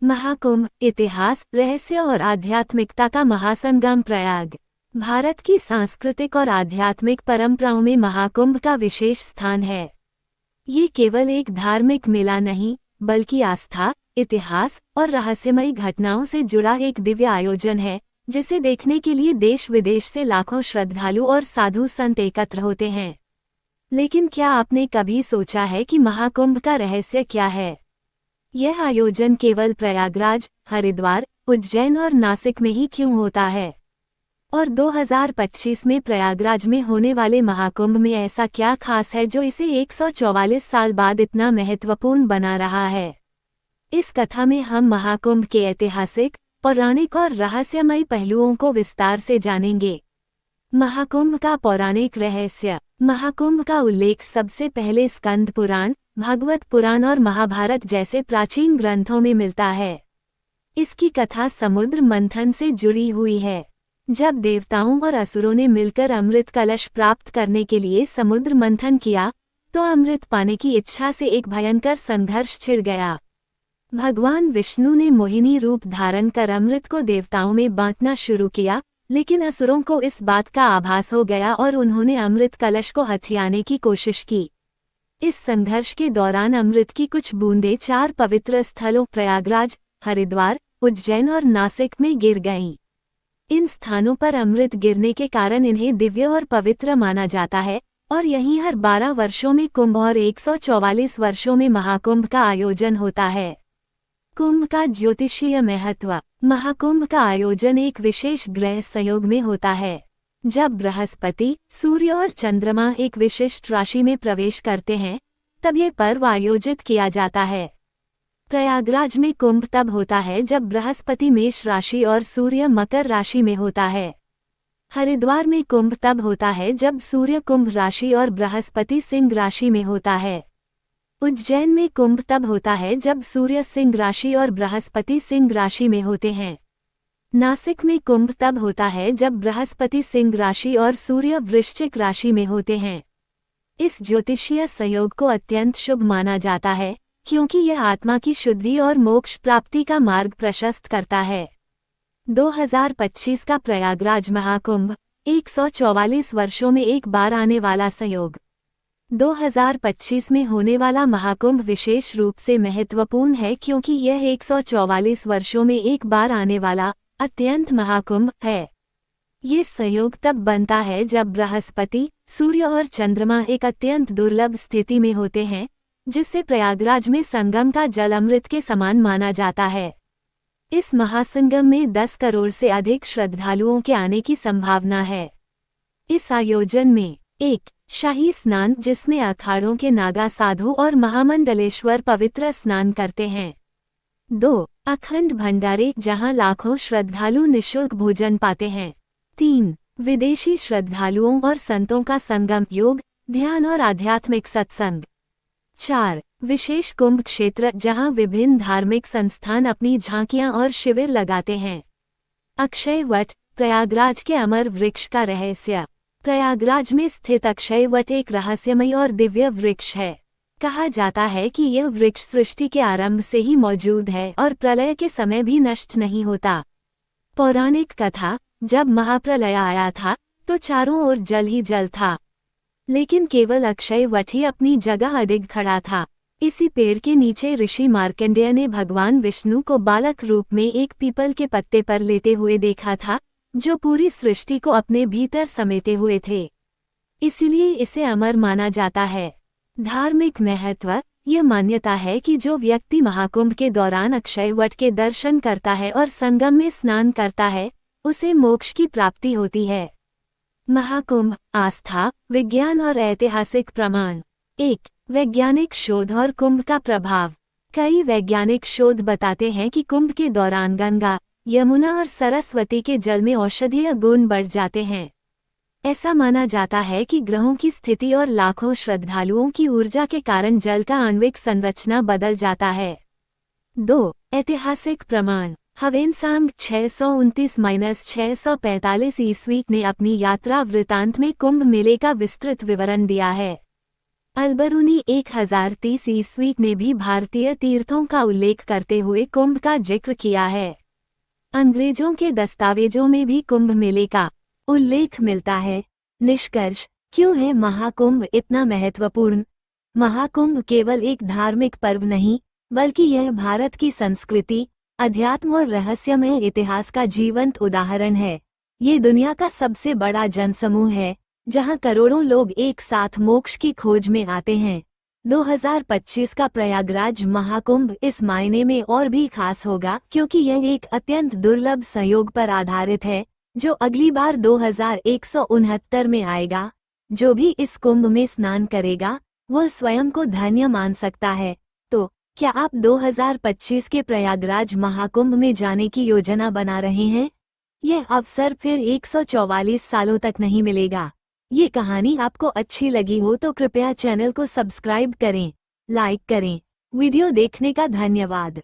महाकुंभ, इतिहास, रहस्य और आध्यात्मिकता का महासंगम प्रयाग। भारत की सांस्कृतिक और आध्यात्मिक परंपराओं में महाकुंभ का विशेष स्थान है। ये केवल एक धार्मिक मेला नहीं, बल्कि आस्था, इतिहास और रहस्यमयी घटनाओं से जुड़ा एक दिव्य आयोजन है, जिसे देखने के लिए देश विदेश से लाखों श्रद्धालु और साधु संत एकत्र होते हैं। लेकिन क्या आपने कभी सोचा है कि महाकुंभ का रहस्य क्या है? यह आयोजन केवल प्रयागराज, हरिद्वार, उज्जैन और नासिक में ही क्यों होता है? और 2025 में प्रयागराज में होने वाले महाकुंभ में ऐसा क्या खास है जो इसे 144 साल बाद इतना महत्वपूर्ण बना रहा है? इस कथा में हम महाकुंभ के ऐतिहासिक, पौराणिक और रहस्यमयी पहलुओं को विस्तार से जानेंगे। महाकुंभ का पौराणिक रहस्य। महाकुंभ का उल्लेख सबसे पहले स्कंद पुराण, भागवत पुराण और महाभारत जैसे प्राचीन ग्रंथों में मिलता है। इसकी कथा समुद्र मंथन से जुड़ी हुई है। जब देवताओं और असुरों ने मिलकर अमृत कलश प्राप्त करने के लिए समुद्र मंथन किया, तो अमृत पाने की इच्छा से एक भयंकर संघर्ष छिड़ गया। भगवान विष्णु ने मोहिनी रूप धारण कर अमृत को देवताओं में बांटना शुरू किया, लेकिन असुरों को इस बात का आभास हो गया और उन्होंने अमृत कलश को हथियाने की कोशिश की। इस संघर्ष के दौरान अमृत की कुछ बूंदें 4 पवित्र स्थलों प्रयागराज, हरिद्वार, उज्जैन और नासिक में गिर गईं। इन स्थानों पर अमृत गिरने के कारण इन्हें दिव्य और पवित्र माना जाता है, और यहीं हर 12 वर्षों में कुंभ और 144 वर्षों में महाकुंभ का आयोजन होता है। कुंभ का ज्योतिषीय महत्व। महाकुंभ का आयोजन एक विशेष ग्रह संयोग में होता है। जब बृहस्पति, सूर्य और चंद्रमा एक विशिष्ट राशि में प्रवेश करते हैं, तब ये पर्व आयोजित किया जाता है। प्रयागराज में कुंभ तब होता है जब बृहस्पति मेष राशि और सूर्य मकर राशि में होता है। हरिद्वार में कुंभ तब होता है जब सूर्य कुंभ राशि और बृहस्पति सिंह राशि में होता है। उज्जैन में कुंभ तब होता है जब सूर्य सिंह राशि और बृहस्पति सिंह राशि में होते हैं। नासिक में कुंभ तब होता है जब बृहस्पति सिंह राशि और सूर्य वृश्चिक राशि में होते हैं। इस ज्योतिषीय संयोग को अत्यंत शुभ माना जाता है, क्योंकि यह आत्मा की शुद्धि और मोक्ष प्राप्ति का मार्ग प्रशस्त करता है। 2025 का प्रयागराज महाकुंभ 144 वर्षों में एक बार आने वाला संयोग। 2025 में होने वाला महाकुंभ विशेष रूप से महत्वपूर्ण है क्योंकि यह 144 वर्षों में एक बार आने वाला अत्यंत महाकुंभ है। ये संयोग तब बनता है जब बृहस्पति, सूर्य और चंद्रमा एक अत्यंत दुर्लभ स्थिति में होते हैं, जिससे प्रयागराज में संगम का जल अमृत के समान माना जाता है। इस महासंगम में 10 करोड़ से अधिक श्रद्धालुओं के आने की संभावना है। इस आयोजन में 1. शाही स्नान, जिसमें अखाड़ों के नागा साधु और महामंडलेश्वर पवित्र स्नान करते हैं। 2. अखंड भंडारे, जहां लाखों श्रद्धालु निःशुल्क भोजन पाते हैं। 3. विदेशी श्रद्धालुओं और संतों का संगम, योग, ध्यान और आध्यात्मिक सत्संग। 4. विशेष कुंभ क्षेत्र, जहां विभिन्न धार्मिक संस्थान अपनी झांकियां और शिविर लगाते हैं। अक्षय वट, प्रयागराज के अमर वृक्ष का रहस्य। प्रयागराज में स्थित अक्षय वट एक रहस्यमयी और दिव्य वृक्ष है। कहा जाता है कि यह वृक्ष सृष्टि के आरंभ से ही मौजूद है और प्रलय के समय भी नष्ट नहीं होता। पौराणिक कथा। जब महाप्रलय आया था, तो चारों ओर जल ही जल था, लेकिन केवल अक्षय वट ही अपनी जगह अडिग खड़ा था। इसी पेड़ के नीचे ऋषि मार्कंडेय ने भगवान विष्णु को बालक रूप में एक पीपल के पत्ते पर लेटे हुए देखा था, जो पूरी सृष्टि को अपने भीतर समेटे हुए थे। इसीलिए इसे अमर माना जाता है। धार्मिक महत्व। यह मान्यता है कि जो व्यक्ति महाकुंभ के दौरान अक्षय वट के दर्शन करता है और संगम में स्नान करता है, उसे मोक्ष की प्राप्ति होती है। महाकुंभ, आस्था, विज्ञान और ऐतिहासिक प्रमाण। 1. वैज्ञानिक शोध और कुंभ का प्रभाव। कई वैज्ञानिक शोध बताते हैं कि कुंभ के दौरान गंगा, यमुना और सरस्वती के जल में औषधीय गुण बढ़ जाते हैं। ऐसा माना जाता है कि ग्रहों की स्थिति और लाखों श्रद्धालुओं की ऊर्जा के कारण जल का आणविक संरचना बदल जाता है। 2. ऐतिहासिक प्रमाण। हवेनसांग 629-645 ईस्वी ने अपनी यात्रा वृतांत में कुंभ मेले का विस्तृत विवरण दिया है। अलबरूनी 1030 ईस्वी में भी भारतीय तीर्थों का उल्लेख करते हुए कुंभ का जिक्र किया है। अंग्रेजों के दस्तावेजों में भी कुंभ मेले का उल्लेख मिलता है। निष्कर्ष, क्यों है महाकुंभ इतना महत्वपूर्ण? महाकुंभ केवल एक धार्मिक पर्व नहीं, बल्कि यह भारत की संस्कृति, अध्यात्म और रहस्यमय इतिहास का जीवंत उदाहरण है। ये दुनिया का सबसे बड़ा जनसमूह है, जहां करोड़ों लोग एक साथ मोक्ष की खोज में आते हैं। 2025 का प्रयागराज महाकुंभ इस मायने में और भी खास होगा क्योंकि यह एक अत्यंत दुर्लभ संयोग पर आधारित है, जो अगली बार 2169 में आएगा। जो भी इस कुंभ में स्नान करेगा, वह स्वयं को धन्य मान सकता है। तो क्या आप 2025 के प्रयागराज महाकुंभ में जाने की योजना बना रहे हैं? यह अवसर फिर 144 सालों तक नहीं मिलेगा। ये कहानी आपको अच्छी लगी हो तो कृपया चैनल को सब्सक्राइब करें, लाइक करें। वीडियो देखने का धन्यवाद।